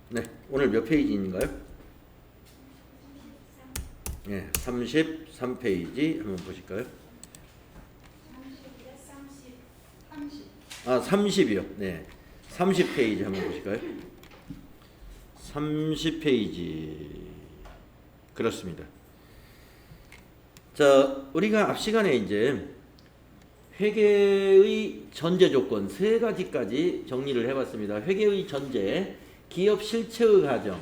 네, 오늘 몇 페이지인가요? 네, 33페이지 한번 보실까요? 30이요. 네, 30페이지 한번 보실까요? 30페이지 그렇습니다. 자, 우리가 앞 시간에 이제 회계의 전제 조건 세 가지까지 정리를 해봤습니다. 회계의 전제, 기업 실체의 과정,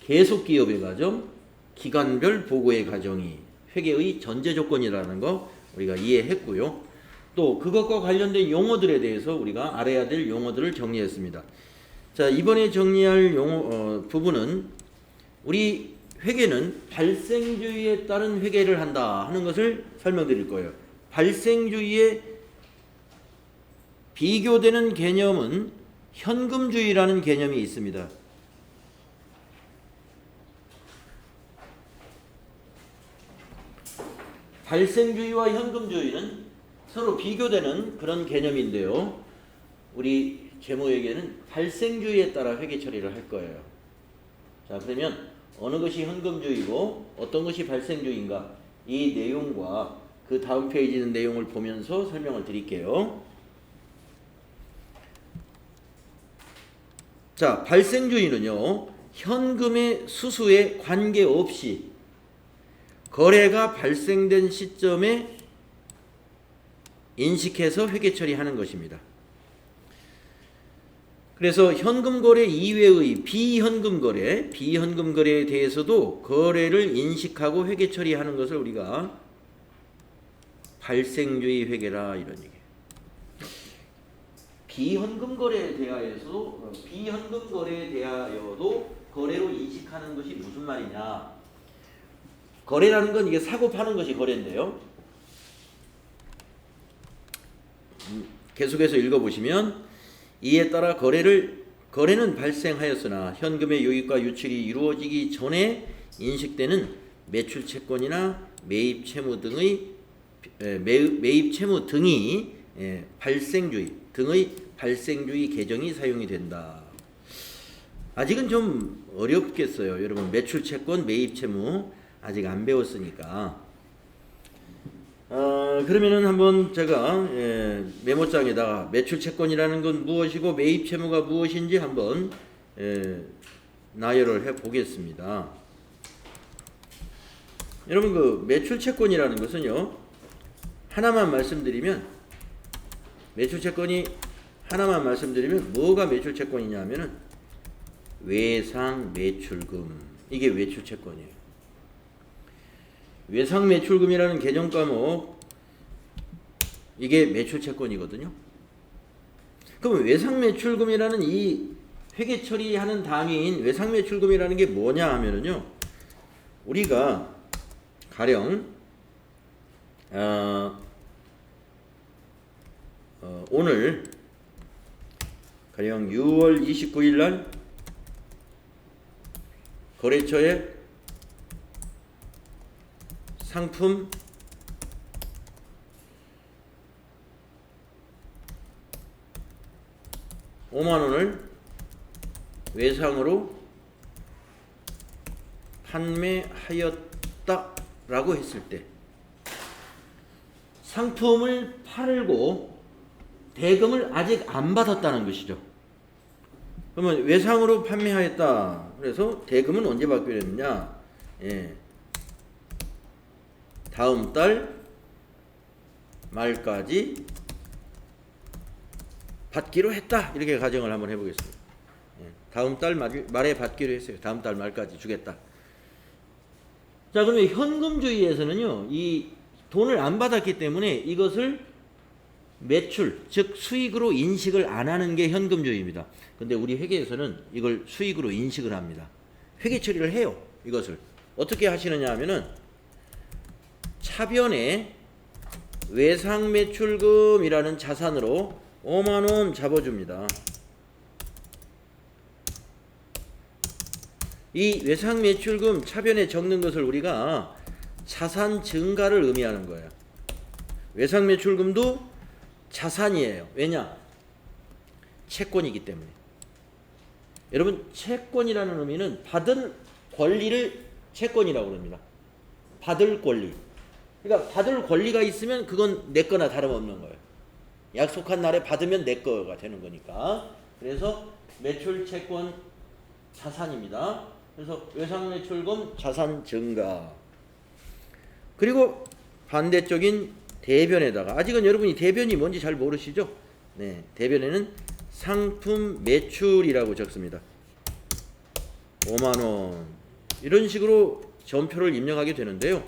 계속 기업의 과정, 기관별 보고의 과정이 회계의 전제 조건이라는 거 우리가 이해했고요. 또 그것과 관련된 용어들에 대해서 우리가 알아야 될 용어들을 정리했습니다. 자, 이번에 정리할 부분은 우리 회계는 발생주의에 따른 회계를 한다 하는 것을 설명드릴 거예요. 발생주의에 비교되는 개념은 현금주의라는 개념이 있습니다. 발생주의와 현금주의는 서로 비교되는 그런 개념인데요. 우리 제모에게는 발생주의에 따라 회계 처리를 할 거예요. 자, 그러면 어느 것이 현금주의고 어떤 것이 발생주의인가, 이 내용과 그 다음 페이지 있는 내용을 보면서 설명을 드릴게요. 자, 발생주의는요, 현금의 수수에 관계없이 거래가 발생된 시점에 인식해서 회계 처리하는 것입니다. 그래서 현금 거래 이외의 비현금 거래에 대해서도 거래를 인식하고 회계 처리하는 것을 우리가 발생주의 회계라 이런 얘기예요. 비현금 거래에 대하여도 거래로 인식하는 것이 무슨 말이냐? 거래라는 건 이게 사고 파는 것이 거래인데요. 계속해서 읽어보시면 이에 따라 거래는 발생하였으나 현금의 유입과 유출이 이루어지기 전에 인식되는 매출 채권이나 매입 채무 등이 발생주의 계정이 사용이 된다. 아직은 좀 어렵겠어요. 여러분, 매출 채권, 매입 채무 아직 안 배웠으니까. 그러면은 한번 제가 메모장에다가 매출 채권이라는 건 무엇이고 매입 채무가 무엇인지 한번 나열을 해 보겠습니다. 여러분, 그 매출 채권이라는 것은요, 뭐가 매출 채권이냐면은 외상 매출금, 이게 매출 채권이에요. 외상 매출금이라는 개정 과목, 이게 매출 채권이거든요. 그럼 외상 매출금이라는 이 회계 처리하는 단위인 외상 매출금이라는 게 뭐냐 하면은요, 우리가 가령 오늘 가령 6월 29일 날 거래처에 상품 $50,000을 외상으로 판매하였다라고 했을 때 상품을 팔고 대금을 아직 안 받았다는 것이죠. 그러면 외상으로 판매하였다. 그래서 대금은 언제 받기로 했느냐? 다음 달 말까지 받기로 했다. 이렇게 가정을 한번 해보겠습니다. 다음 달 말에 받기로 했어요. 다음 달 말까지 주겠다. 자, 그러면 현금주의에서는요, 이 돈을 안 받았기 때문에 이것을 매출, 즉 수익으로 인식을 안 하는 게 현금주의입니다. 근데 우리 회계에서는 이걸 수익으로 인식을 합니다. 회계 처리를 해요. 이것을 어떻게 하시느냐 하면은 차변에 외상 매출금이라는 자산으로 50,000원 잡아줍니다. 이 외상 매출금 차변에 적는 것을 우리가 자산 증가를 의미하는 거예요. 외상 매출금도 자산이에요. 왜냐? 채권이기 때문에. 여러분 채권이라는 의미는 받을 권리를 채권이라고 합니다. 받을 권리. 그러니까 받을 권리가 있으면 그건 내 거나 다름없는 거예요. 약속한 날에 받으면 내 거가 되는 거니까. 그래서 매출 채권 자산입니다. 그래서 외상 매출금 자산 증가. 그리고 반대쪽인 대변에다가 아직은 여러분이 대변이 뭔지 잘 모르시죠? 네, 대변에는 상품 매출이라고 적습니다. 5만 원 이런 식으로 전표를 입력하게 되는데요.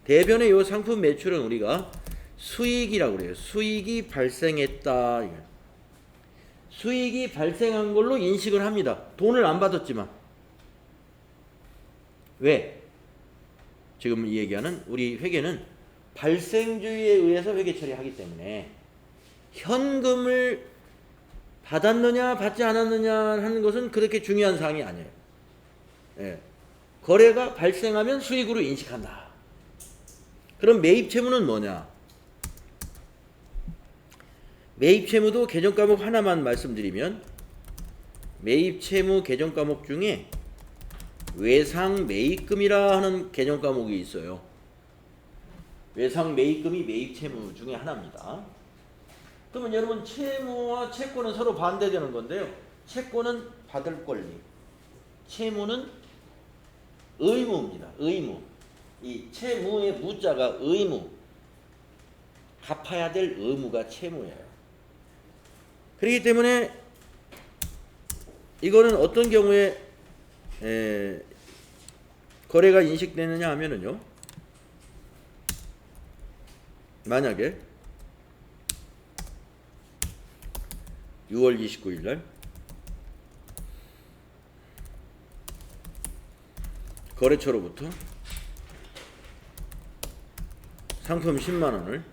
대변의 이 상품 매출은 우리가 수익이라고 그래요. 수익이 발생했다. 수익이 발생한 걸로 인식을 합니다. 돈을 안 받았지만. 왜? 지금 이 얘기하는 우리 회계는 발생주의에 의해서 회계 처리하기 때문에 현금을 받았느냐 받지 않았느냐 하는 것은 그렇게 중요한 사항이 아니에요. 예. 거래가 발생하면 수익으로 인식한다. 그럼 매입 채무는 뭐냐? 매입 채무도 개정 과목 하나만 말씀드리면 매입 채무 개정 과목 중에 외상 매입금이라 하는 개정 과목이 있어요. 외상 매입금이 매입 채무 중에 하나입니다. 그러면 여러분 채무와 채권은 서로 반대되는 건데요. 채권은 받을 권리, 채무는 의무입니다. 의무. 이 채무의 무자가 의무. 갚아야 될 의무가 채무예요. 그렇기 때문에 이거는 어떤 경우에 거래가 인식되느냐 하면은요. 만약에 6월 29일 날 거래처로부터 상품 10만 원을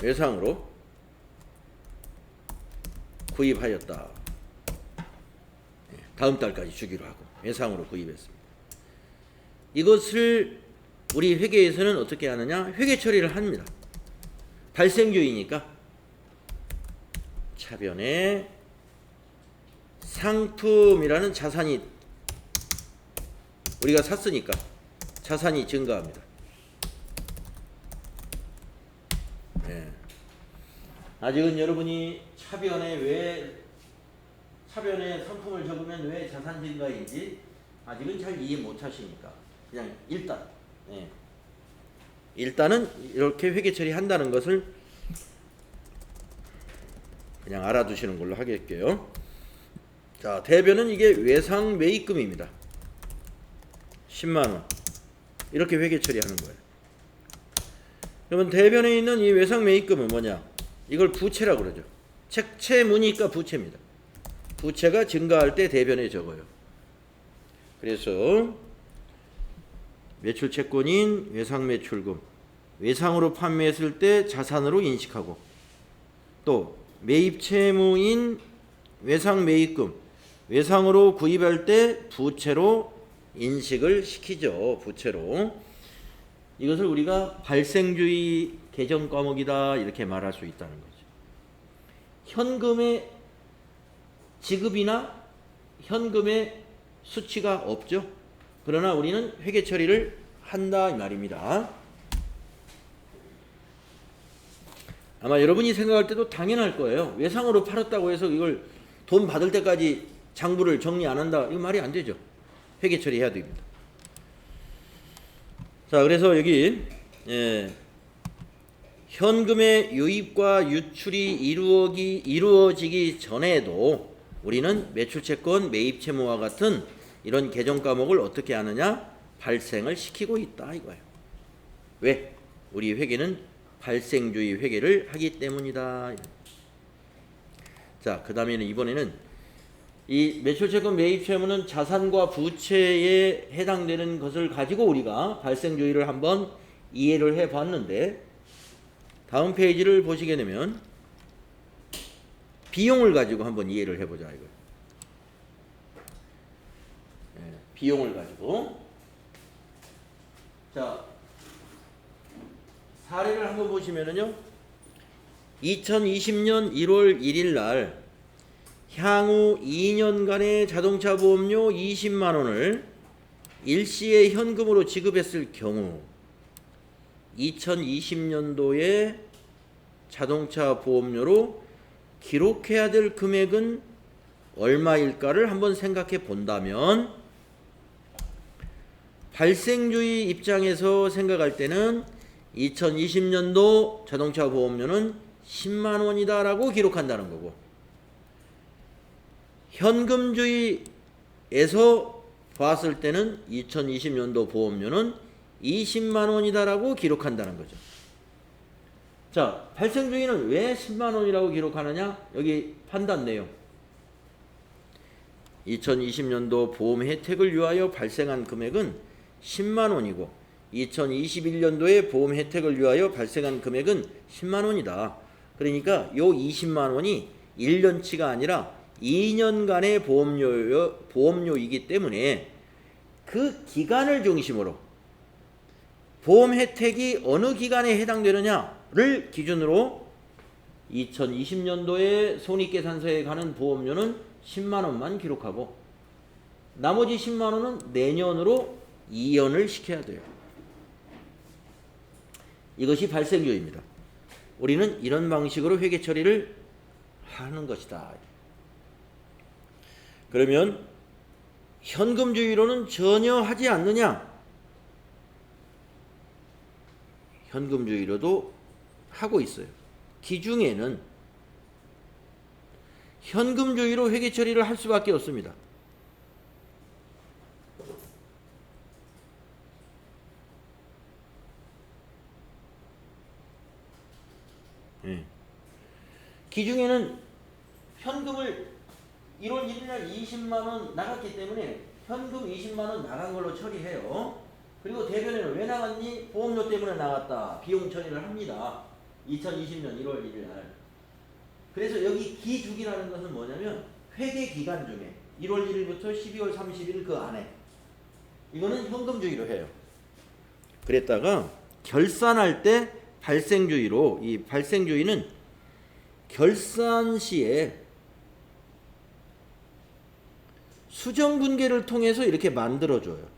외상으로 구입하였다. 다음 달까지 주기로 하고 외상으로 구입했습니다. 이것을 우리 회계에서는 어떻게 하느냐? 회계 처리를 합니다. 발생주의니까 차변에 상품이라는 자산이 우리가 샀으니까 자산이 증가합니다. 네. 아직은 여러분이 차변에 상품을 적으면 왜 자산 증가인지 아직은 잘 이해 못 하시니까 그냥 일단은 이렇게 회계 처리한다는 것을 그냥 알아두시는 걸로 하겠게요. 자, 대변은 이게 외상 매입금입니다. 10만 원. 이렇게 회계 처리하는 거예요. 그러면 대변에 있는 이 외상 매입금은 뭐냐? 이걸 부채라고 그러죠. 채무니까 부채입니다. 부채가 증가할 때 대변에 적어요. 그래서 매출 채권인 외상 매출금, 외상으로 판매했을 때 자산으로 인식하고 또 매입 채무인 외상 매입금, 외상으로 구입할 때 부채로 인식을 시키죠. 부채로. 이것을 우리가 발생주의 개정 과목이다 이렇게 말할 수 있다는 거죠. 현금의 지급이나 현금의 수치가 없죠. 그러나 우리는 회계 처리를 한다 이 말입니다. 아마 여러분이 생각할 때도 당연할 거예요. 외상으로 팔았다고 해서 이걸 돈 받을 때까지 장부를 정리 안 한다. 이거 말이 안 되죠. 회계 처리해야 됩니다. 자, 그래서 여기 현금의 유입과 유출이 이루어지기 전에도 우리는 매출채권, 매입채무와 같은 이런 개정 과목을 어떻게 하느냐? 발생을 시키고 있다 이거예요. 왜? 우리 회계는 발생주의 회계를 하기 때문이다. 자, 그 다음에는 이번에는 이 매출채권 매입채무는 자산과 부채에 해당되는 것을 가지고 우리가 발생주의를 한번 이해를 해봤는데 다음 페이지를 보시게 되면 비용을 가지고 한번 이해를 해보자 이거예요. 비용을 가지고 자 사례를 한번 보시면은요 2020년 1월 1일 날 향후 2년간의 자동차 보험료 20만 원을 일시에 현금으로 지급했을 경우 2020년도에 자동차 보험료로 기록해야 될 금액은 얼마일까를 한번 생각해 본다면, 발생주의 입장에서 생각할 때는 2020년도 자동차 보험료는 10만 원이다라고 기록한다는 거고, 현금주의에서 봤을 때는 2020년도 보험료는 20만 원이다라고 기록한다는 거죠. 자, 발생주의는 왜 10만 원이라고 기록하느냐? 여기 판단 내용. 2020년도 보험 혜택을 위하여 발생한 금액은 10만 원이고 2021년도에 보험 혜택을 위하여 발생한 금액은 10만 원이다. 그러니까 요 20만 원이 1년치가 아니라 2년간의 보험료이기 때문에 그 기간을 중심으로 보험 혜택이 어느 기간에 해당되느냐를 기준으로 2020년도에 손익계산서에 가는 보험료는 10만 원만 기록하고 나머지 10만 원은 내년으로 이연을 시켜야 돼요. 이것이 발생주의입니다. 우리는 이런 방식으로 회계 처리를 하는 것이다. 그러면 현금주의로는 전혀 하지 않느냐? 현금주의로도 하고 있어요. 기중에는 현금주의로 회계 처리를 할 수밖에 없습니다. 기중에는 현금을 1월 1일 날 20만 원 나갔기 때문에 현금 20만 원 나간 걸로 처리해요. 그리고 대변에는 왜 나갔니? 보험료 때문에 나갔다. 비용 처리를 합니다. 2020년 1월 1일 날. 그래서 여기 기중이라는 것은 뭐냐면 회계 기간 중에 1월 1일부터 12월 30일 그 안에, 이거는 현금주의로 해요. 그랬다가 결산할 때 발생주의로, 이 발생주의는 결산 시에 수정 분계를 통해서 이렇게 만들어줘요.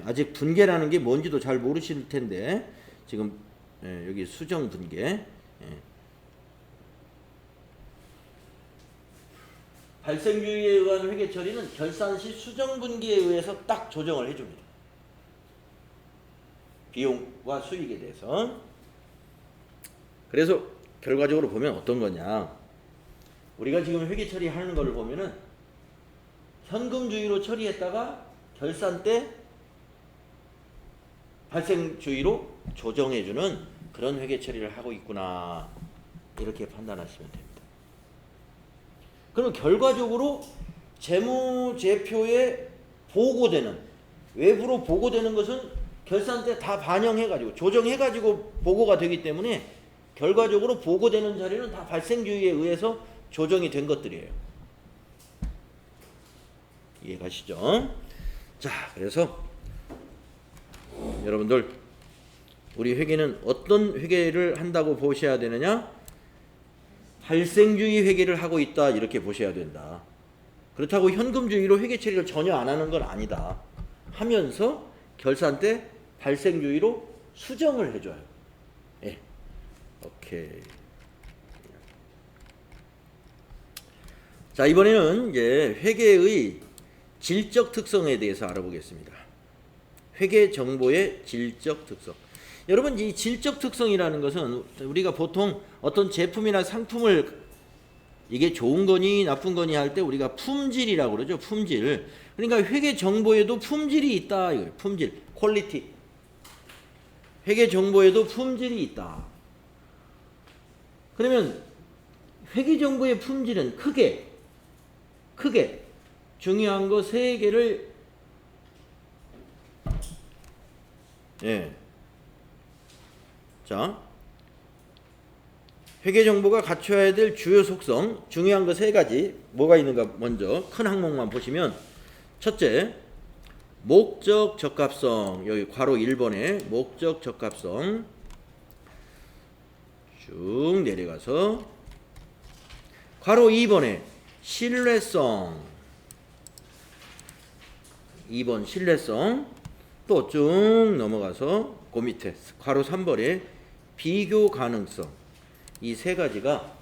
아직 분계라는 게 뭔지도 잘 모르실 텐데 지금 여기 수정 분계, 발생주의에 의한 회계 처리는 결산 시 수정 분기에 의해서 딱 조정을 해줍니다. 비용과 수익에 대해서. 그래서 결과적으로 보면 어떤 거냐? 우리가 지금 회계 처리하는 걸 보면은 현금주의로 처리했다가 결산 때 발생주의로 조정해주는 그런 회계 처리를 하고 있구나, 이렇게 판단하시면 됩니다. 그럼 결과적으로 재무제표에 보고되는, 외부로 보고되는 것은 결산 때 다 반영해가지고 조정해가지고 보고가 되기 때문에 결과적으로 보고되는 자료는 다 발생주의에 의해서 조정이 된 것들이에요. 이해가시죠? 자, 그래서 여러분들 우리 회계는 어떤 회계를 한다고 보셔야 되느냐? 발생주의 회계를 하고 있다, 이렇게 보셔야 된다. 그렇다고 현금주의로 회계 처리를 전혀 안 하는 건 아니다. 하면서 결산 때 발생주의로 수정을 해줘요. 예. 오케이. 자, 이번에는 이제 회계의 질적 특성에 대해서 알아보겠습니다. 회계 정보의 질적 특성. 여러분, 이 질적 특성이라는 것은 우리가 보통 어떤 제품이나 상품을 이게 좋은 거니 나쁜 거니 할 때 우리가 품질이라고 그러죠. 품질. 그러니까 회계 정보에도 품질이 있다, 이거예요. 품질, 퀄리티. 회계 정보에도 품질이 있다. 그러면 회계 정보의 품질은 크게 중요한 거 세 개를, 자, 회계 정보가 갖춰야 될 주요 속성, 중요한 거 세 가지 뭐가 있는가 먼저 큰 항목만 보시면, 첫째, 목적 적합성. 여기 괄호 1번에 목적 적합성. 쭉 내려가서 괄호 2번에 신뢰성 2번 신뢰성 또 쭉 넘어가서 그 밑에 괄호 3번에 비교 가능성 이 세 가지가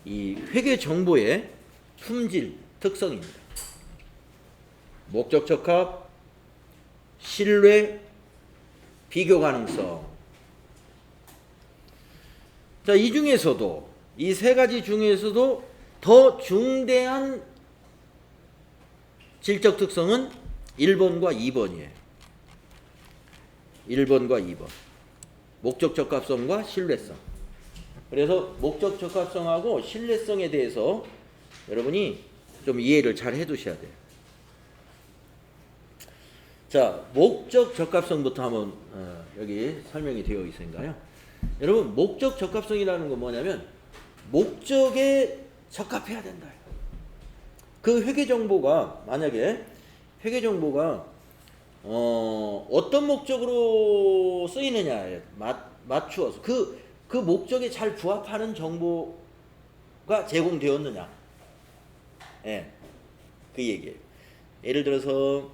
이 회계 정보의 품질 특성입니다. 목적 적합, 신뢰, 비교 가능성. 자, 이 중에서도 이 세 가지 중에서도 더 중대한 질적 특성은 1번과 2번이에요. 1번과 2번. 목적 적합성과 신뢰성. 그래서 목적 적합성하고 신뢰성에 대해서 여러분이 좀 이해를 잘 해두셔야 돼요. 자, 목적 적합성부터 한번 여기 설명이 되어 있으니까요. 여러분, 목적 적합성이라는 건 뭐냐면 목적에 적합해야 된다. 그 회계 정보가 만약에 회계 정보가 어떤 목적으로 쓰이느냐에 맞추어서 그 목적에 잘 부합하는 정보가 제공되었느냐. 예, 그 얘기예요. 예를 들어서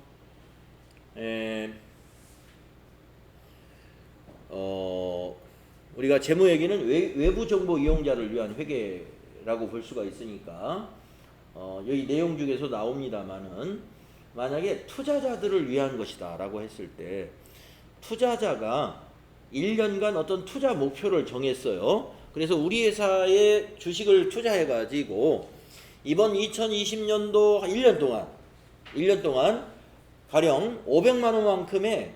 우리가 재무회계는 외부 정보 이용자를 위한 회계라고 볼 수가 있으니까 여기 내용 중에서 나옵니다만은 만약에 투자자들을 위한 것이다 라고 했을 때 투자자가 1년간 어떤 투자 목표를 정했어요. 그래서 우리 회사에 주식을 투자해 가지고 이번 2020년도 1년 동안 가령 500만 원만큼의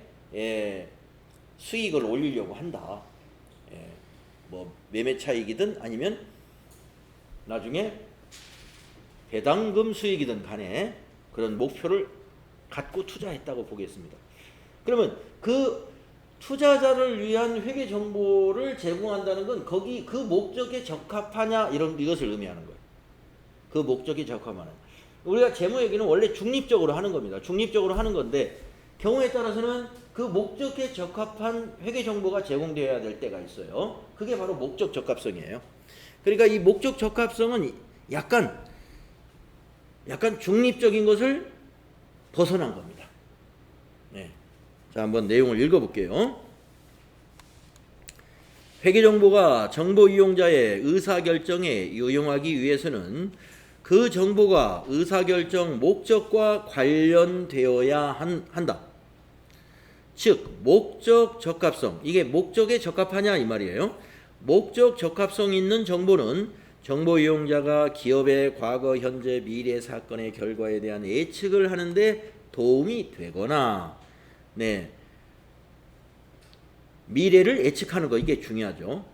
수익을 올리려고 한다. 뭐 매매 차익이든 아니면 나중에 배당금 수익이든 간에 그런 목표를 갖고 투자했다고 보겠습니다. 그러면 그 투자자를 위한 회계 정보를 제공한다는 건 거기 그 목적에 적합하냐 이것을 의미하는 거예요. 그 목적에 적합하냐. 우리가 재무회계는 원래 중립적으로 하는 겁니다. 중립적으로 하는 건데 경우에 따라서는 그 목적에 적합한 회계 정보가 제공되어야 될 때가 있어요. 그게 바로 목적 적합성이에요. 그러니까 이 목적 적합성은 약간 중립적인 것을 벗어난 겁니다. 네. 자, 한번 내용을 읽어볼게요. 회계 정보가 정보 이용자의 의사결정에 유용하기 위해서는 그 정보가 의사결정 목적과 관련되어야 한다. 즉 목적 적합성, 이게 목적에 적합하냐 이 말이에요. 목적 적합성 있는 정보는 정보 이용자가 기업의 과거, 현재, 미래 사건의 결과에 대한 예측을 하는데 도움이 되거나, 미래를 예측하는 거, 이게 중요하죠.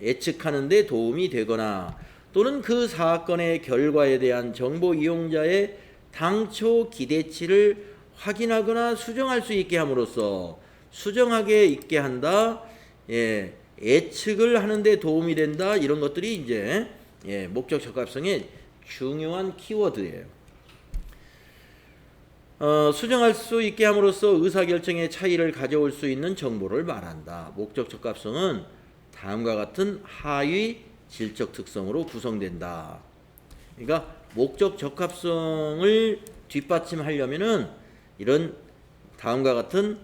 예측하는데 도움이 되거나 또는 그 사건의 결과에 대한 정보 이용자의 당초 기대치를 확인하거나 수정할 수 있게 함으로써 수정하게 있게 한다. 예측을 하는데 도움이 된다. 이런 것들이 이제 목적 적합성의 중요한 키워드예요. 수정할 수 있게 함으로써 의사결정의 차이를 가져올 수 있는 정보를 말한다. 목적 적합성은 다음과 같은 하위 질적 특성으로 구성된다. 그러니까 목적 적합성을 뒷받침하려면은 이런 다음과 같은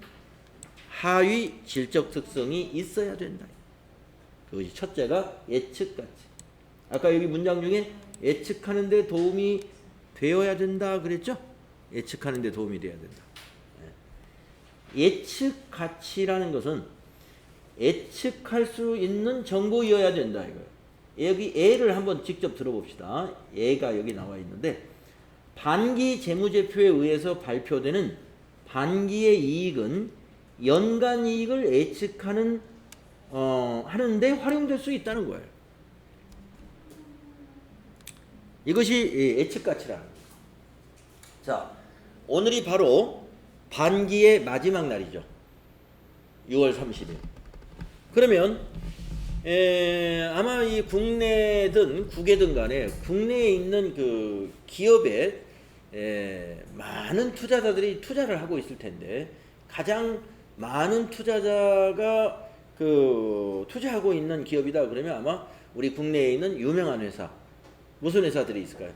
하위 질적 특성이 있어야 된다. 그것이 첫째가 예측가치. 아까 여기 문장 중에 예측하는 데 도움이 되어야 된다 그랬죠? 예측하는 데 도움이 되어야 된다. 예측가치라는 것은 예측할 수 있는 정보이어야 된다 이거예요. 여기 예를 한번 직접 들어봅시다. 예가 여기 나와 있는데 반기 재무제표에 의해서 발표되는 반기의 이익은 연간 이익을 예측하는 하는데 활용될 수 있다는 거예요. 이것이 예측가치라는 거예요. 자, 오늘이 바로 반기의 마지막 날이죠. 6월 30일. 그러면 아마 이 국내든 국외든 간에 국내에 있는 그 기업에 많은 투자자들이 투자를 하고 있을 텐데 가장 많은 투자자가 그 투자하고 있는 기업이다 그러면 아마 우리 국내에 있는 유명한 회사 무슨 회사들이 있을까요?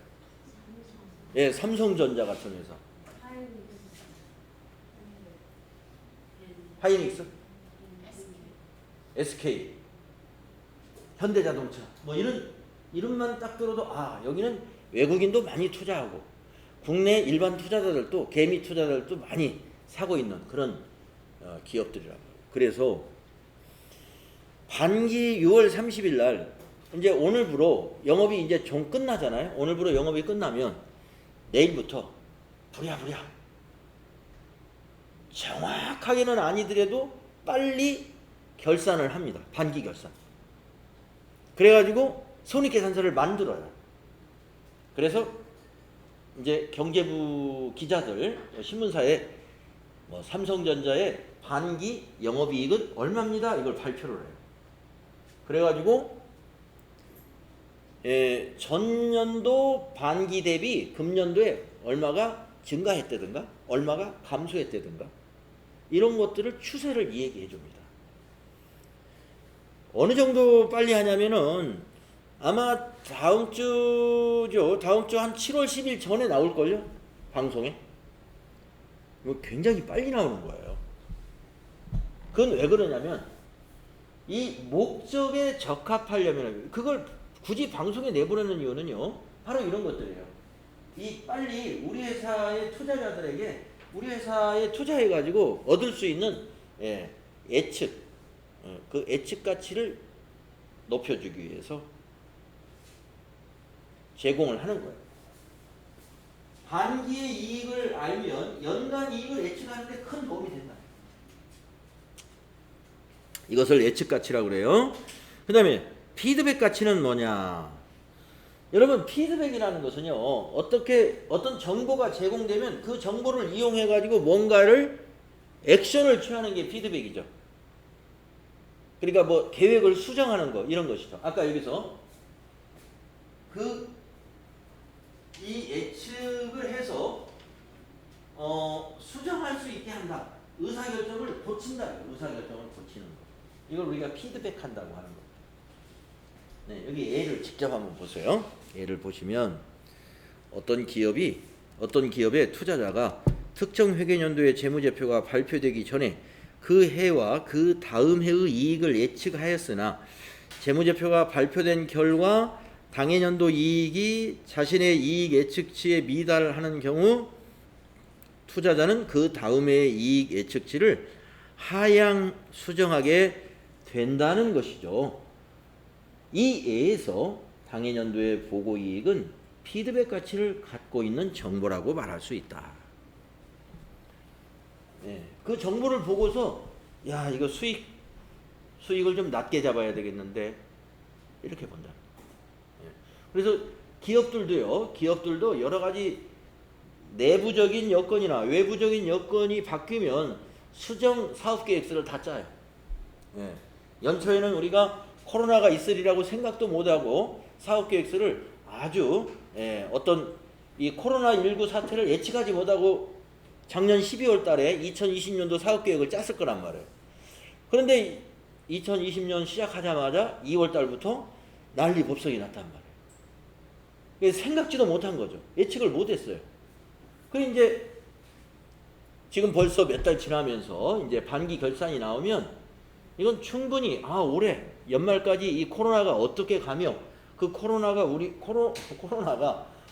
예, 삼성전자 같은 회사. 하이닉스, SK, 현대자동차 뭐 이런 이름만 딱 들어도 아 여기는 외국인도 많이 투자하고 국내 일반 투자자들도 개미 투자자들도 많이 사고 있는 그런 기업들이라고. 그래서 반기 6월 30일 날 이제 오늘부로 영업이 이제 좀 끝나잖아요. 오늘부로 영업이 끝나면 내일부터 부랴부랴 정확하게는 아니더라도 빨리 결산을 합니다. 반기 결산. 그래가지고 손익계산서를 만들어요. 그래서 이제 경제부 기자들 신문사에 뭐 삼성전자의 반기 영업이익은 얼마입니다. 이걸 발표를 해요. 그래가지고 전년도 반기 대비 금년도에 얼마가 증가했다든가 얼마가 감소했다든가 이런 것들을 추세를 얘기해 줍니다. 어느 정도 빨리 하냐면은 아마 다음 주죠. 다음 주 한 7월 10일 전에 나올걸요? 방송에. 이거 굉장히 빨리 나오는 거예요. 그건 왜 그러냐면 이 목적에 적합하려면 그걸 굳이 방송에 내보내는 이유는요. 바로 이런 것들이에요. 이 빨리 우리 회사의 투자자들에게 우리 회사에 투자해가지고 얻을 수 있는 예측, 그 예측 가치를 높여주기 위해서 제공을 하는 거예요. 반기의 이익을 알면 연간 이익을 예측하는 데 큰 도움이 된다. 이것을 예측 가치라고 그래요. 그 다음에 피드백 가치는 뭐냐? 여러분 피드백이라는 것은요. 어떤 정보가 제공되면 그 정보를 이용해 가지고 뭔가를 액션을 취하는 게 피드백이죠. 그러니까 뭐 계획을 수정하는 거 이런 것이죠. 아까 여기서 이 예측을 해서 수정할 수 있게 한다. 의사결정을 고친다. 의사결정을 고치는 거. 이걸 우리가 피드백한다고 하는 거. 네, 여기 예를 직접 한번 보세요. 예를 보시면 어떤 기업의 투자자가 특정 회계연도의 재무제표가 발표되기 전에 그 해와 그 다음 해의 이익을 예측하였으나 재무제표가 발표된 결과 당해년도 이익이 자신의 이익 예측치에 미달하는 경우 투자자는 그 다음 해의 이익 예측치를 하향 수정하게 된다는 것이죠. 이 예에서 당해년도의 보고이익은 피드백 가치를 갖고 있는 정보라고 말할 수 있다. 그 정보를 보고서 야 이거 수익을 좀 낮게 잡아야 되겠는데 이렇게 본다. 그래서 기업들도 여러 가지 내부적인 여건이나 외부적인 여건이 바뀌면 수정 사업계획서를 다 짜요. 연초에는 우리가 코로나가 있으리라고 생각도 못하고 사업계획서를 아주 어떤 이 코로나19 사태를 예측하지 못하고 작년 12월 달에 2020년도 사업계획을 짰을 거란 말이에요. 그런데 2020년 시작하자마자 2월 달부터 난리 법석이 났단 말이에요. 생각지도 못한 거죠. 예측을 못했어요. 그리고 이제 지금 벌써 몇 달 지나면서 이제 반기 결산이 나오면 이건 충분히 올해 연말까지 이 코로나가 어떻게 가며 그 코로나가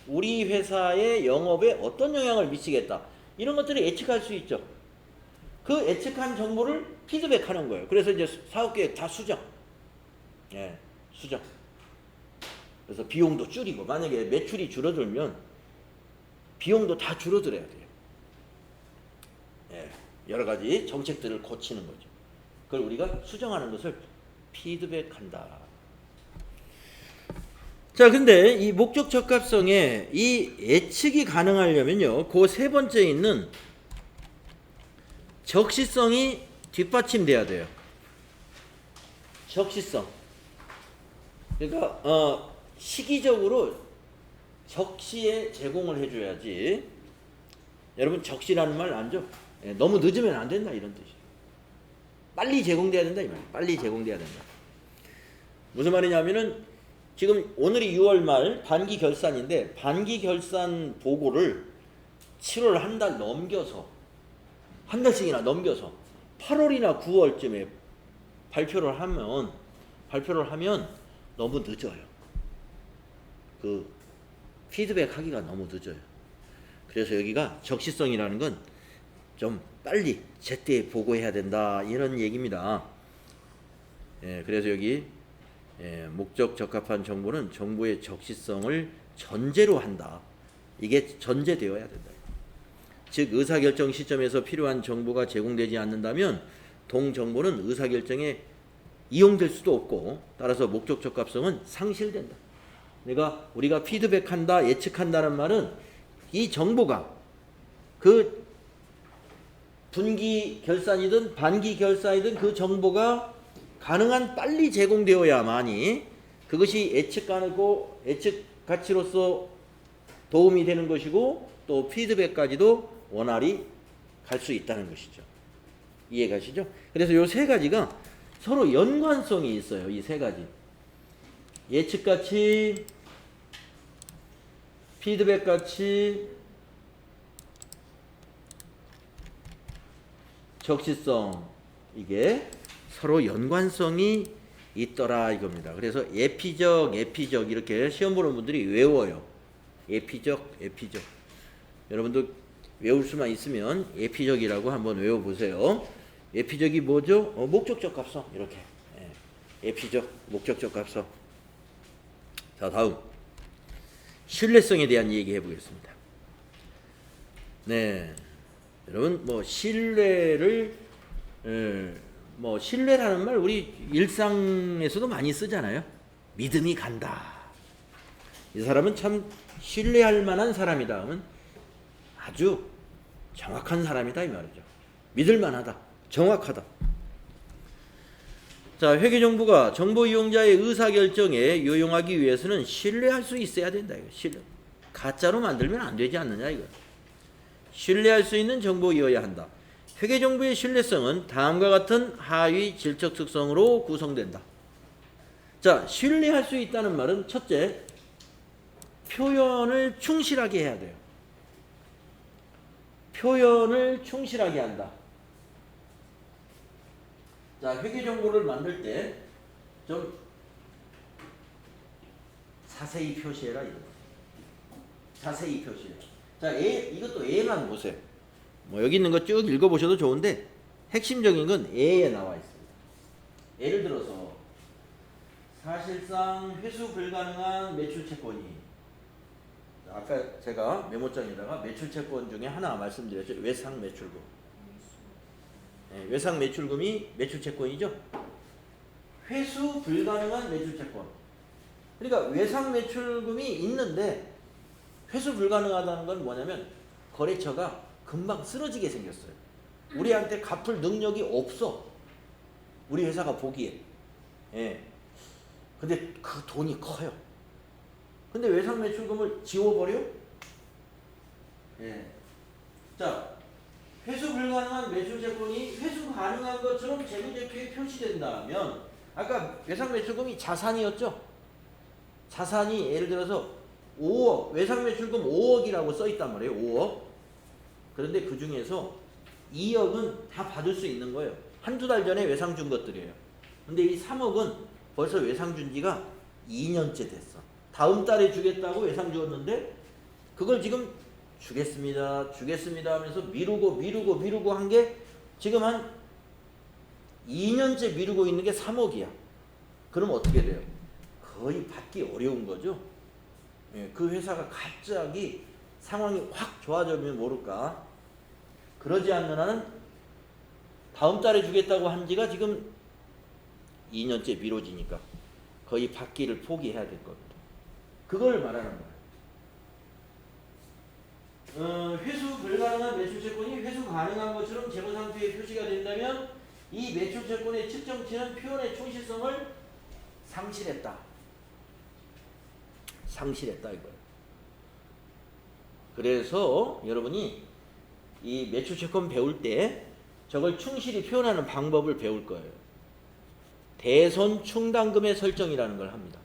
우리 회사의 영업에 어떤 영향을 미치겠다. 이런 것들을 예측할 수 있죠. 그 예측한 정보를 피드백하는 거예요. 그래서 이제 사업계획 다 수정. 수정. 그래서 비용도 줄이고 만약에 매출이 줄어들면 비용도 다 줄어들어야 돼요. 여러 가지 정책들을 고치는 거죠. 그걸 우리가 수정하는 것을 피드백한다. 자, 근데 이 목적 적합성에 이 예측이 가능하려면요, 그 세 번째 있는 적시성이 뒷받침돼야 돼요. 적시성. 그러니까 시기적으로 적시에 제공을 해줘야지. 여러분 적시라는 말 알죠? 너무 늦으면 안 된다 이런 뜻이에요. 빨리 제공돼야 된다 이 말이에요. 빨리 제공돼야 된다. 무슨 말이냐면은 지금 오늘이 6월 말 반기 결산인데 반기 결산 보고를 7월 한 달 넘겨서 한 달씩이나 넘겨서 8월이나 9월쯤에 발표를 하면 너무 늦어요. 그 피드백 하기가 너무 늦어요. 그래서 여기가 적시성이라는 건 좀 빨리 제때 보고해야 된다 이런 얘기입니다. 예, 그래서 여기 목적 적합한 정보는 정보의 적시성을 전제로 한다. 이게 전제되어야 된다. 즉 의사결정 시점에서 필요한 정보가 제공되지 않는다면 동정보는 의사결정에 이용될 수도 없고 따라서 목적 적합성은 상실된다. 우리가 피드백한다, 예측한다는 말은 이 정보가 그 분기 결산이든 반기 결산이든 그 정보가 가능한 빨리 제공되어야만이 그것이 예측 가치로서 도움이 되는 것이고 또 피드백까지도 원활히 갈 수 있다는 것이죠. 이해가시죠? 그래서 이 세 가지가 서로 연관성이 있어요. 이 세 가지. 예측 가치, 피드백 가치, 적시성, 이게 서로 연관성이 있더라 이겁니다. 그래서 예피적 이렇게 시험 보는 분들이 외워요. 예피적. 여러분도 외울 수만 있으면 예피적이라고 한번 외워보세요. 예피적이 뭐죠? 목적적 합성 이렇게. 예피적, 목적적 합성. 자, 다음 신뢰성에 대한 얘기 해보겠습니다. 네, 여러분 신뢰라는 말 우리 일상에서도 많이 쓰잖아요. 믿음이 간다. 이 사람은 참 신뢰할 만한 사람이다. 하면 아주 정확한 사람이다 이 말이죠. 믿을 만하다. 정확하다. 자, 회계정보가 정보 이용자의 의사결정에 요용하기 위해서는 신뢰할 수 있어야 된다. 이거 신뢰. 가짜로 만들면 안 되지 않느냐 이거. 신뢰할 수 있는 정보이어야 한다. 회계정보의 신뢰성은 다음과 같은 하위 질적 특성으로 구성된다. 자, 신뢰할 수 있다는 말은 첫째, 표현을 충실하게 해야 돼요. 표현을 충실하게 한다. 자, 회계정보를 만들 때 좀 자세히 표시해라. 이거. 자세히 표시해. 자, 이것도 A만 보세요. 여기 있는 거 쭉 읽어보셔도 좋은데 핵심적인 건 A에 나와 있습니다. 예를 들어서 사실상 회수 불가능한 매출 채권이, 아까 제가 메모장에다가 매출 채권 중에 하나 말씀드렸죠. 외상 매출금. 네, 외상 매출금이 매출 채권이죠. 회수 불가능한 매출 채권. 그러니까 외상 매출금이 있는데 회수 불가능하다는 건 뭐냐면 거래처가 금방 쓰러지게 생겼어요. 우리한테 갚을 능력이 없어. 우리 회사가 보기에. 예. 근데 그 돈이 커요. 근데 외상 매출금을 지워버려? 예. 자, 회수 불가능한 매출 채권이 회수 가능한 것처럼 재무제표에 표시된다면, 아까 외상 매출금이 자산이었죠? 자산이 예를 들어서 5억, 외상 매출금 5억이라고 써 있단 말이에요. 5억. 그런데 그 중에서 2억은 다 받을 수 있는 거예요. 한두 달 전에 외상 준 것들이에요. 근데 이 3억은 벌써 외상 준 지가 2년째 됐어. 다음 달에 주겠다고 외상 주었는데 그걸 지금 주겠습니다 하면서 미루고 한 게 지금 한 2년째 미루고 있는 게 3억이야. 그럼 어떻게 돼요? 거의 받기 어려운 거죠. 예, 그 회사가 갑자기 상황이 확 좋아지면 모를까. 그러지 않는 한은 다음 달에 주겠다고 한 지가 지금 2년째 미뤄지니까 거의 받기를 포기해야 될 겁니다. 그걸 말하는 거예요. 회수 불가능한 매출채권이 회수 가능한 것처럼 재무상표에 표시가 된다면 이 매출채권의 측정치는 표현의 충실성을 상실했다 이거예요. 그래서 여러분이 이 매출채권 배울 때 저걸 충실히 표현하는 방법을 배울 거예요. 대손 충당금의 설정이라는 걸 합니다.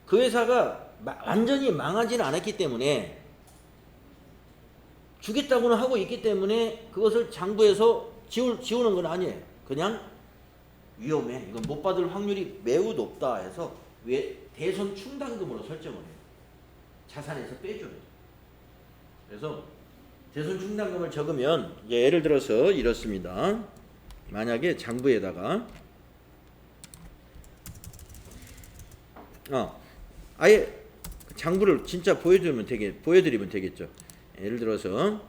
그 회사가 완전히 망하지는 않았기 때문에 주겠다고는 하고 있기 때문에 그것을 장부에서 지우는 건 아니에요. 그냥 위험해. 이건 못 받을 확률이 매우 높다 해서 왜 대손 충당금으로 설정을 해요. 자산에서 빼줘요. 그래서 대손 충당금을 적으면 예를 들어서 이렇습니다. 만약에 장부에다가 아예 장부를 진짜 보여드리면 되겠죠. 예를 들어서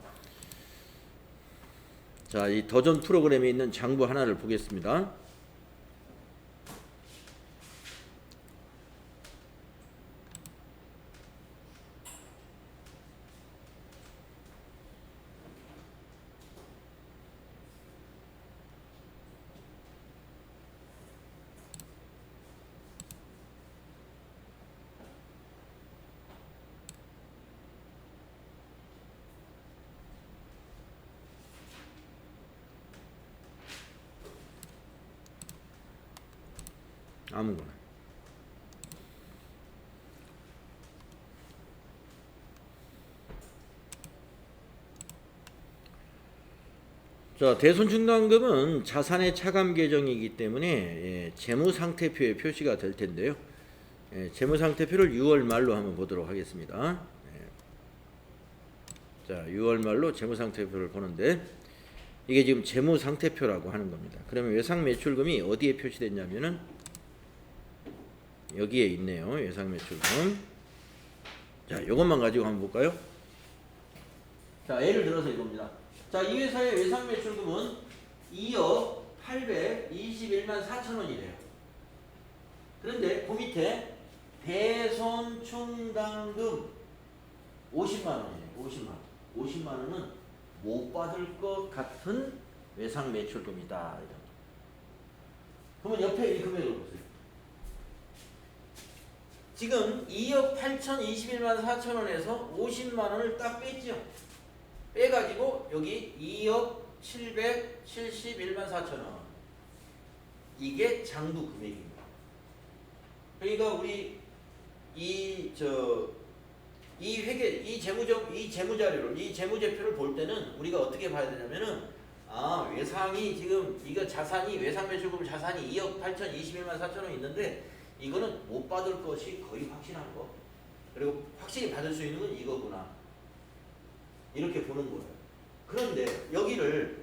자, 이 더존 프로그램에 있는 장부 하나를 보겠습니다. 아무거나. 자, 대손충당금은 자산의 차감 계정이기 때문에 재무상태표에 표시가 될 텐데요. 재무상태표를 6월 말로 한번 보도록 하겠습니다. 자, 6월 말로 재무상태표를 보는데 이게 지금 재무상태표라고 하는 겁니다. 그러면 외상매출금이 어디에 표시됐냐면은 여기에 있네요. 외상매출금. 자, 이것만 가지고 한번 볼까요? 자, 예를 들어서 이겁니다. 자, 이 회사의 외상매출금은 2억 821만 4천 원이래요. 그런데 그 밑에 대손충당금 50만 원이에요. 50만 원. 50만 원은 못 받을 것 같은 외상매출금이다. 그러면 옆에 이 금액을 보세요. 지금 2억 8,021만 4천 원에서 50만 원을 딱 뺐죠. 빼가지고 여기 2억 771만 4천 원. 이게 장부 금액입니다. 그러니까 우리 이 재무자료를, 이 재무제표를 볼 때는 우리가 어떻게 봐야 되냐면은, 외상이 지금, 이거 자산이, 외상매출금 자산이 2억 8,021만 4천 원 있는데, 이거는 못 받을 것이 거의 확실한 거. 그리고 확실히 받을 수 있는 건 이거구나. 이렇게 보는 거예요. 그런데 여기를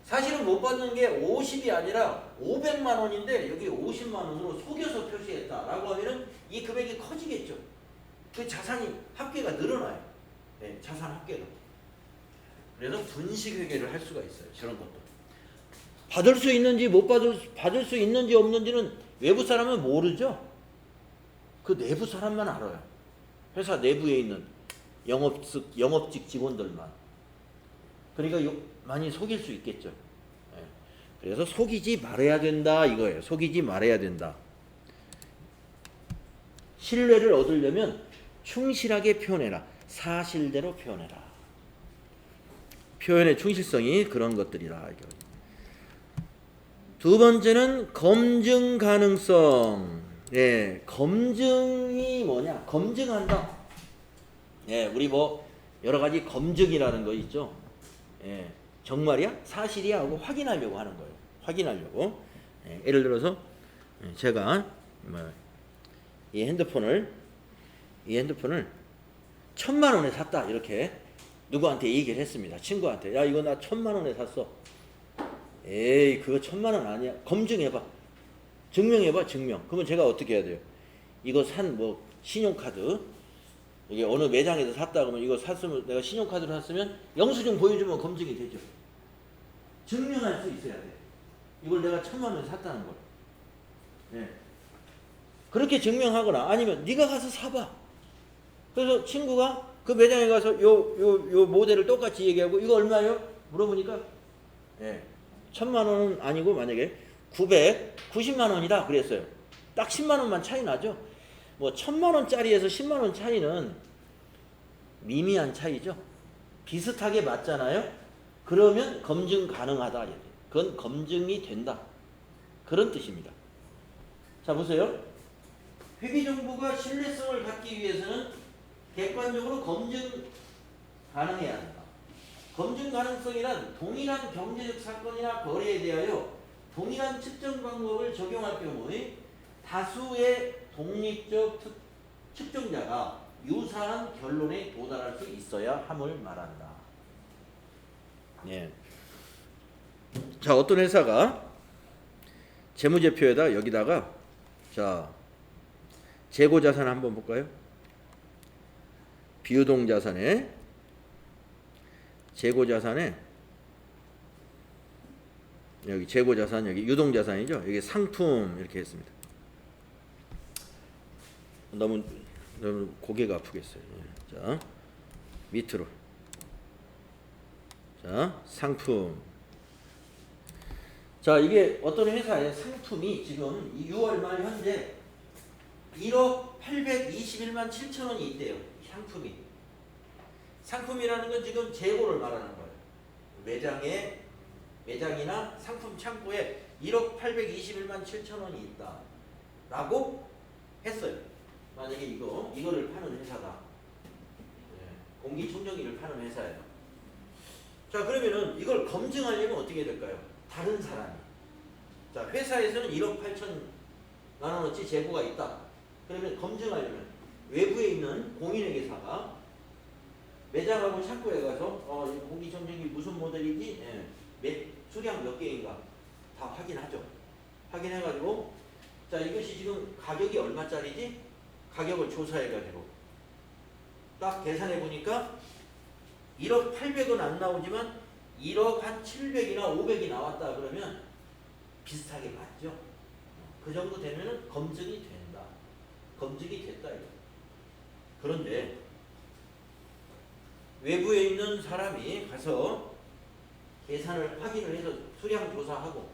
사실은 못 받는 게 50이 아니라 500만 원인데 여기 50만 원으로 속여서 표시했다라고 하면은 이 금액이 커지겠죠. 그 자산이 합계가 늘어나요. 네, 자산 합계가. 그래서 분식회계를 할 수가 있어요. 저런 것도. 받을 수 있는지 받을 수 있는지 없는지는 외부 사람은 모르죠. 그 내부 사람만 알아요. 회사 내부에 있는 영업직 직원들만. 그러니까 많이 속일 수 있겠죠. 네. 그래서 속이지 말아야 된다 이거예요. 속이지 말아야 된다. 신뢰를 얻으려면 충실하게 표현해라. 사실대로 표현해라. 표현의 충실성이 그런 것들이라. 두 번째는 검증 가능성. 검증이 뭐냐? 검증한다. 우리 뭐 여러 가지 검증이라는 거 있죠. 정말이야? 사실이야? 하고 확인하려고 하는 거예요. 확인하려고. 예를 들어서 제가 이 핸드폰을 1,000만 원에 샀다. 이렇게 누구한테 얘기를 했습니다. 친구한테. 야, 이거 나 1,000만 원에 샀어. 에이, 그거 1,000만 원 아니야. 검증해봐. 증명해봐. 증명. 그러면 제가 어떻게 해야 돼요? 이거 산 뭐 신용카드, 이게 어느 매장에서 샀다 그러면 이거 샀으면, 내가 신용카드로 샀으면 영수증 보여주면 검증이 되죠. 증명할 수 있어야 돼. 이걸 내가 1,000만 원에 샀다는 걸. 그렇게 증명하거나 아니면 네가 가서 사봐. 그래서 친구가 그 매장에 가서 요 모델을 똑같이 얘기하고 이거 얼마예요? 물어보니까 1,000만 원은 아니고 만약에 990만 원이다 그랬어요. 딱 10만 원만 차이 나죠. 뭐 1,000만 원짜리에서 10만 원 차이는 미미한 차이죠. 비슷하게 맞잖아요. 그러면 검증 가능하다. 그건 검증이 된다. 그런 뜻입니다. 자, 보세요. 회계정보가 신뢰성을 갖기 위해서는 객관적으로 검증 가능해야 한다. 검증 가능성이란 동일한 경제적 사건이나 거래에 대하여 동일한 측정 방법을 적용할 경우에 다수의 독립적 측정자가 유사한 결론에 도달할 수 있어야 함을 말한다. 예. 자, 어떤 회사가 재무제표에다 여기다가 자, 재고자산 한번 볼까요? 비유동자산에 재고자산에 여기 재고자산, 여기 유동자산이죠. 여기 상품 이렇게 했습니다. 너무 고개가 아프겠어요. 자, 밑으로. 자, 상품. 자, 이게 어떤 회사의 상품이 지금 6월 말 현재 1억 821만 7천 원이 있대요. 상품이. 상품이라는 건 지금 재고를 말하는 거예요. 매장이나 상품 창고에 1억 821만 7천 원이 있다. 라고 했어요. 만약에 이거를 파는 회사다. 공기청정기를 파는 회사예요. 자, 그러면은 이걸 검증하려면 어떻게 될까요? 다른 사람이. 자, 회사에서는 1억 8천만 원어치 재고가 있다. 그러면 검증하려면 외부에 있는 공인회계사가 매장하고 창고에 가서 공기청정기 무슨 모델이지? 수량 몇 개인가 다 확인하죠. 확인해가지고 자, 이것이 지금 가격이 얼마짜리지? 가격을 조사해가지고 딱 계산해 보니까 1억 800은 안 나오지만 1억 한 700이나 500이 나왔다 그러면 비슷하게 맞죠. 그 정도 되면은 검증이 된다. 검증이 됐다 이거. 그런데 외부에 있는 사람이 가서 계산을 확인을 해서 수량 조사하고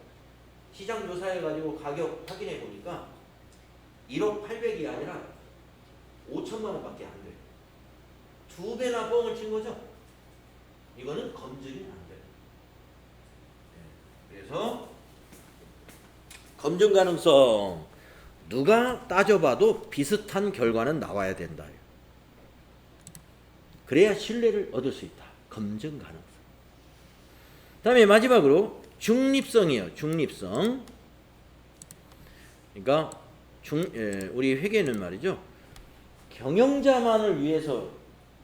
시장 조사해가지고 가격 확인해 보니까 1억 800이 아니라 5천만 원밖에 안 돼요. 2배나 뻥을 친 거죠. 이거는 검증이 안 돼요. 그래서 검증 가능성 누가 따져봐도 비슷한 결과는 나와야 된다. 그래야 신뢰를 얻을 수 있다. 검증 가능성. 다음에 마지막으로 중립성이에요. 중립성. 그러니까 우리 회계는 말이죠. 경영자만을 위해서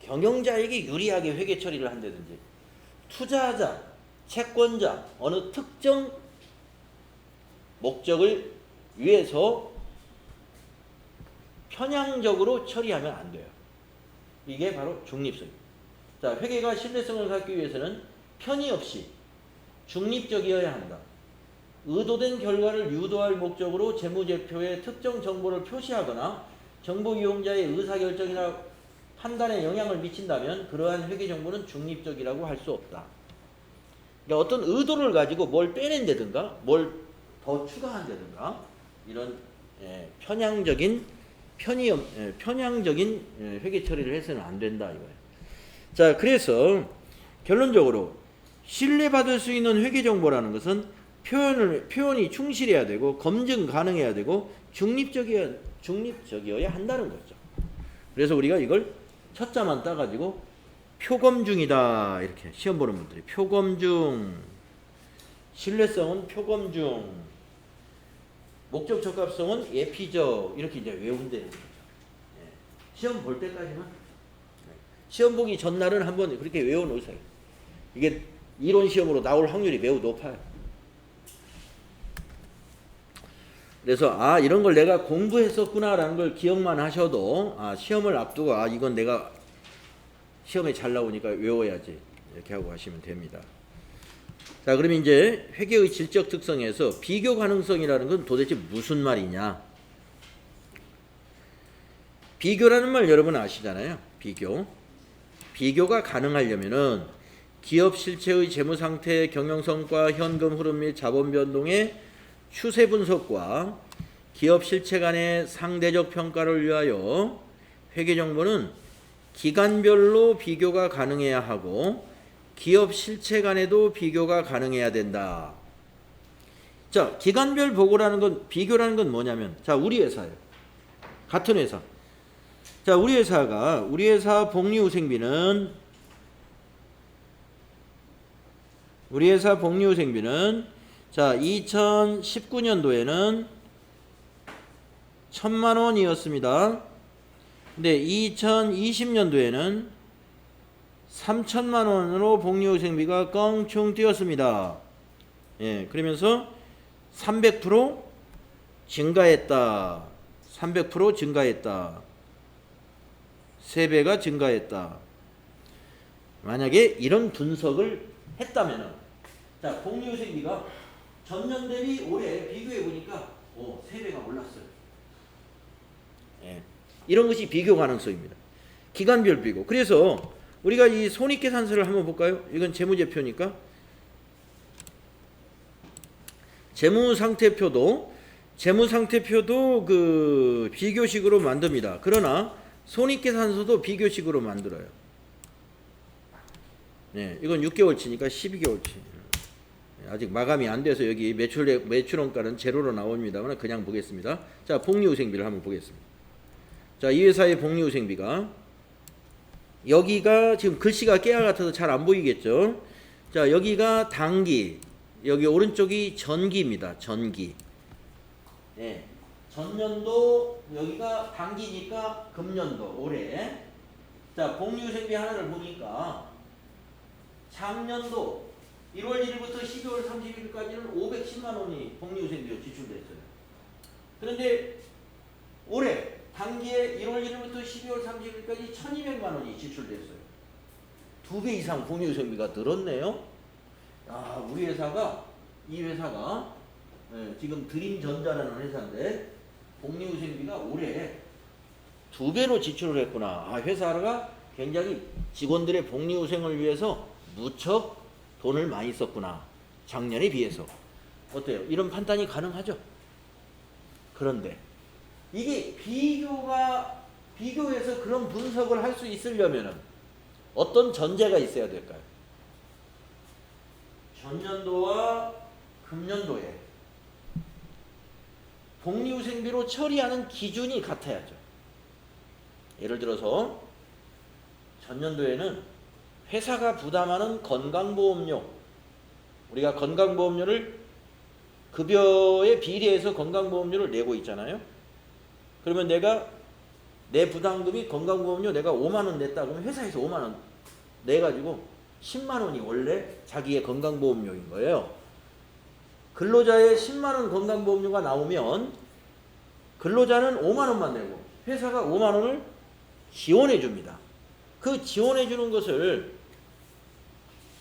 경영자에게 유리하게 회계 처리를 한다든지 투자자, 채권자 어느 특정 목적을 위해서 편향적으로 처리하면 안 돼요. 이게 바로 중립성입니다. 자, 회계가 신뢰성을 갖기 위해서는 편의 없이 중립적이어야 한다. 의도된 결과를 유도할 목적으로 재무제표에 특정 정보를 표시하거나 정보 이용자의 의사결정이나 판단에 영향을 미친다면 그러한 회계 정보는 중립적이라고 할 수 없다. 그러니까 어떤 의도를 가지고 뭘 빼낸다든가 뭘 더 추가한다든가 이런 편향적인 회계 처리를 해서는 안 된다 이거예요. 자, 그래서 결론적으로 신뢰받을 수 있는 회계 정보라는 것은 표현이 충실해야 되고 검증 가능해야 되고 중립적이어야 한다는 거죠. 그래서 우리가 이걸 첫자만 따가지고 표검중이다 이렇게 시험 보는 분들이 표검중, 신뢰성은 표검중, 목적 적합성은 예피적 이렇게 이제 외운다는 거죠. 시험 볼 때까지만. 시험 보기 전날은 한번 그렇게 외워놓으세요. 이게 이론 시험으로 나올 확률이 매우 높아요. 그래서 이런 걸 내가 공부했었구나라는 걸 기억만 하셔도 시험을 앞두고 이건 내가 시험에 잘 나오니까 외워야지 이렇게 하고 하시면 됩니다. 자, 그러면 이제 회계의 질적 특성에서 비교 가능성이라는 건 도대체 무슨 말이냐? 비교라는 말 여러분 아시잖아요. 비교가 가능하려면은 기업 실체의 재무 상태, 경영 성과, 현금 흐름 및 자본 변동의 추세 분석과 기업 실체 간의 상대적 평가를 위하여 회계 정보는 기간별로 비교가 가능해야 하고 기업 실체 간에도 비교가 가능해야 된다. 자, 기관별 보고라는 건, 비교라는 건 뭐냐면, 자, 우리 회사예요. 같은 회사. 자, 우리 회사 복리후생비는 자, 2019년도에는 1,000만 원이었습니다. 근데 2020년도에는 3,000만 원으로 복리후생비가 껑충 뛰었습니다. 예, 그러면서 300% 증가했다. 300% 증가했다. 3배가 증가했다. 만약에 이런 분석을 했다면은, 자, 복리후생비가 전년 대비 올해 비교해 보니까 3배가 올랐어요. 예, 이런 것이 비교 가능성입니다. 기간별 비교. 그래서 우리가 이 손익계산서를 한번 볼까요? 이건 재무제표니까. 재무상태표도 그 비교식으로 만듭니다. 그러나 손익계산서도 비교식으로 만들어요. 네, 이건 6개월치니까 12개월치. 아직 마감이 안 돼서 여기 매출원가는 제로로 나옵니다만 그냥 보겠습니다. 자, 복리후생비를 한번 보겠습니다. 자, 이 회사의 복리후생비가, 여기가 지금 글씨가 깨알 같아서 잘 안 보이겠죠? 자, 여기가 당기, 여기 오른쪽이 전기입니다. 전기. 네, 전년도 여기가 당기니까 금년도 올해. 자, 복리후생비 하나를 보니까 작년도 1월 1일부터 12월 30일까지는 510만 원이 복리후생비로 지출됐어요. 그런데 올해 당기에 1월 1일부터 12월 30일까지 1,200만 원이 지출됐어요. 2배 이상 복리후생비가 늘었네요. 아, 우리 회사가, 이 회사가 지금 드림전자라는 회사인데 복리후생비가 올해 2배로 지출을 했구나. 아, 회사가 굉장히 직원들의 복리후생을 위해서 무척 돈을 많이 썼구나. 작년에 비해서. 어때요? 이런 판단이 가능하죠? 그런데 이게 비교해서 그런 분석을 할 수 있으려면 어떤 전제가 있어야 될까요? 전년도와 금년도에 복리후생비로 처리하는 기준이 같아야죠. 예를 들어서 전년도에는 회사가 부담하는 건강보험료, 우리가 건강보험료를 급여에 비례해서 건강보험료를 내고 있잖아요. 그러면 내 부담금이 건강보험료 내가 5만 원 냈다 그러면 회사에서 5만 원 내가지고 10만 원이 원래 자기의 건강보험료인 거예요. 근로자의 10만 원 건강보험료가 나오면 근로자는 5만 원만 내고 회사가 5만 원을 지원해 줍니다. 그 지원해 주는 것을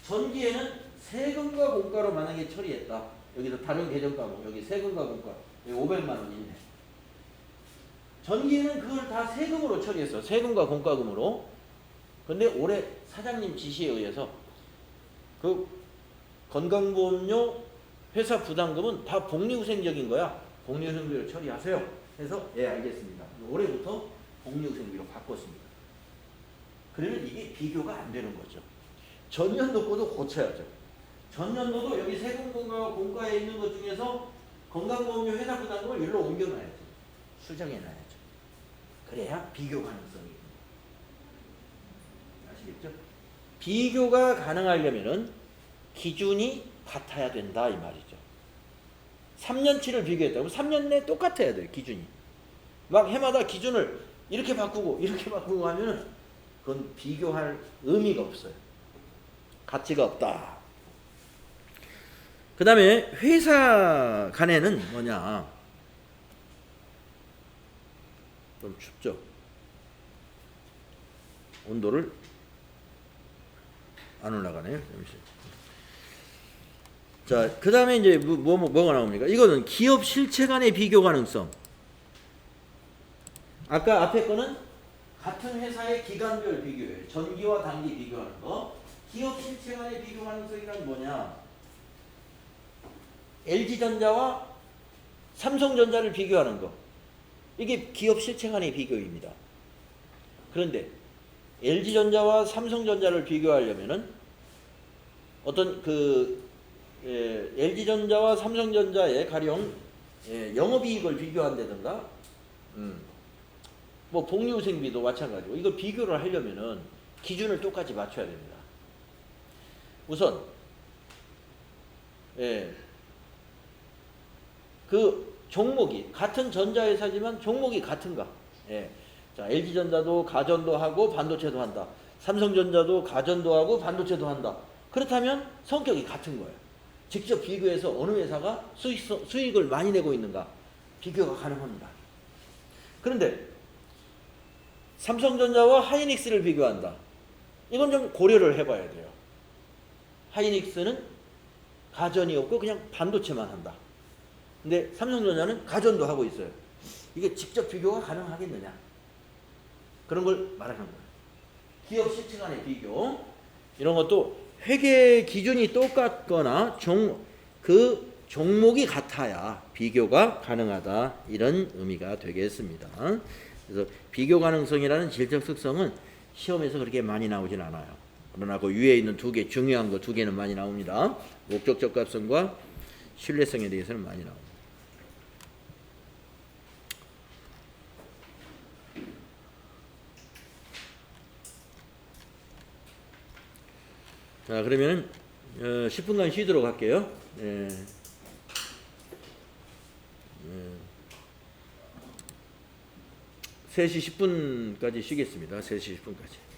전기에는 세금과 공과로 만약에 처리했다. 여기서 다른 계정가고 여기 세금과 공과 여기 500만 원 있네. 전기에는 그걸 다 세금으로 처리했어. 세금과 공과금으로. 근데 올해 사장님 지시에 의해서 그 건강보험료 회사 부담금은 다 복리후생적인 거야. 복리후생비로 처리하세요. 해서 예, 알겠습니다. 올해부터 복리후생비로 바꿨습니다. 그러면 이게 비교가 안 되는 거죠. 전년도 거도 고쳐야죠. 전년도도 여기 세금공과 공과에 있는 것 중에서 건강보험료 회사 부담금을 여기로 옮겨놔야죠. 수정해놔야죠. 그래야 비교 가능성이 있습니다. 아시겠죠? 비교가 가능하려면은 기준이 같아야 된다 이 말이죠. 3년치를 비교했다. 그럼 3년 내에 똑같아야 돼요. 기준이. 막 해마다 기준을 이렇게 바꾸고 이렇게 바꾸고 하면은 그건 비교할 의미가 없어요. 가치가 없다. 그 다음에 회사 간에는 뭐냐. 좀 춥죠. 온도를 안 올라가네요. 잠시. 자, 그 다음에 이제 뭐가 나옵니까? 이거는 기업 실체 간의 비교 가능성. 아까 앞에 거는 같은 회사의 기간별 비교예요. 전기와 단기 비교하는 거. 기업 실체 간의 비교 가능성이란 뭐냐? LG전자와 삼성전자를 비교하는 거. 이게 기업 실체 간의 비교입니다. 그런데 LG전자와 삼성전자를 비교하려면은 어떤 LG전자와 삼성전자의 가령 영업이익을 비교한다든가 뭐 복리후생비도 마찬가지고 이걸 비교를 하려면은 기준을 똑같이 맞춰야 됩니다. 우선 그 종목이 같은 전자회사지만 종목이 같은가? 자, LG전자도 가전도 하고 반도체도 한다. 삼성전자도 가전도 하고 반도체도 한다. 그렇다면 성격이 같은 거예요. 직접 비교해서 어느 회사가 수익을 많이 내고 있는가 비교가 가능합니다. 그런데 삼성전자와 하이닉스를 비교한다. 이건 좀 고려를 해봐야 돼요. 하이닉스는 가전이 없고 그냥 반도체만 한다. 근데 삼성전자는 가전도 하고 있어요. 이게 직접 비교가 가능하겠느냐? 그런 걸 말하는 거예요. 기업 실체 간의 비교. 이런 것도 회계 기준이 똑같거나 그 종목이 같아야 비교가 가능하다. 이런 의미가 되겠습니다. 그래서 비교 가능성이라는 질적 특성은 시험에서 그렇게 많이 나오진 않아요. 그러나 그 위에 있는 두 개, 중요한 거 두 개는 많이 나옵니다. 목적 적합성과 신뢰성에 대해서는 많이 나옵니다. 자, 그러면 10분간 쉬도록 할게요. 3시 10분까지 쉬겠습니다. 3시 10분까지.